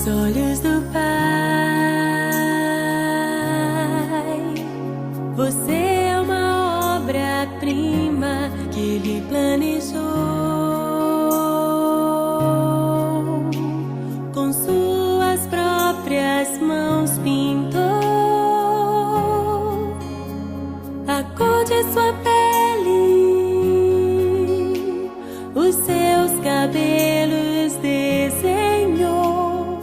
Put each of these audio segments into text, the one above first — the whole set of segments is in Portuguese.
aos olhos do Pai. Você é uma obra-prima que Ele planejou. Com suas próprias mãos pintou a cor de sua pele, os seus cabelos desenhou,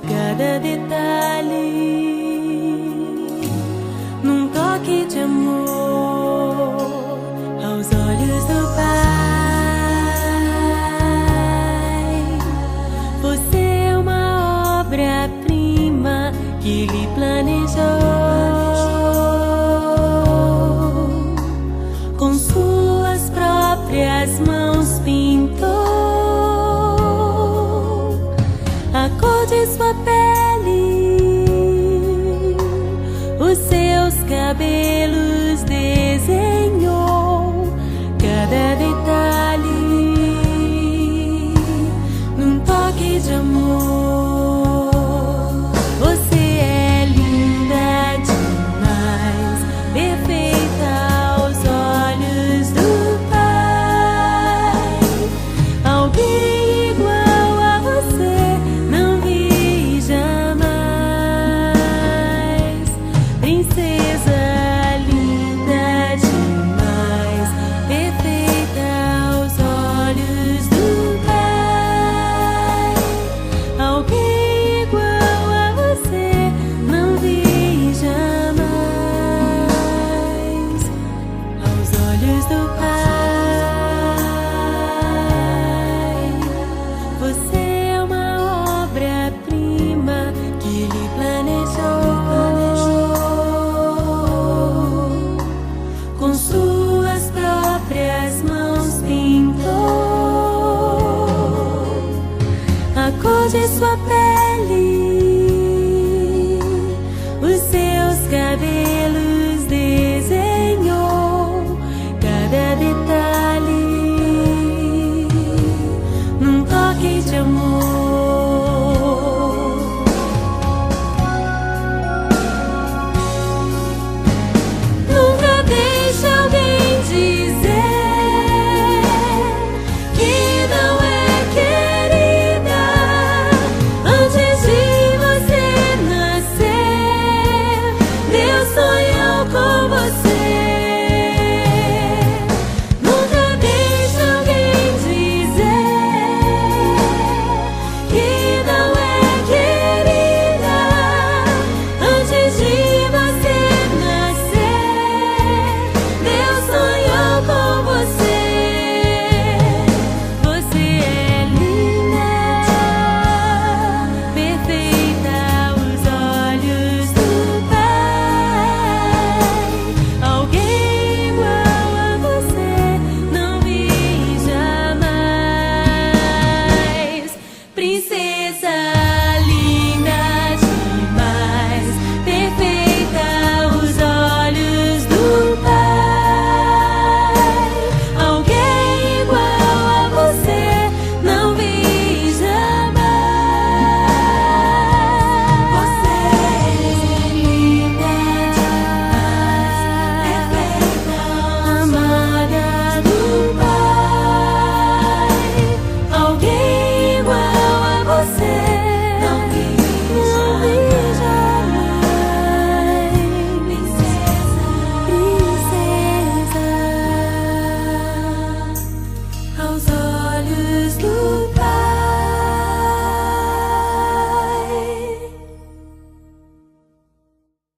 cada detalhe num toque de amor aos olhos do Pai. Você é uma obra-prima que Ele planejou. Com suas próprias mãos pintou a cor de sua pele, os seus cabelos desenhou, cada detalhe num toque de amor. Você é linda demais, perfeita aos olhos do Pai. Alguém igual a você não vi jamais. Princesa linda demais, perfeita aos olhos do Pai. Alguém igual a você não vi jamais. Aos olhos do Pai, você é uma obra-prima que Ele planejou. Com suas próprias mãos pintou a cor de sua pele, os seus cabelos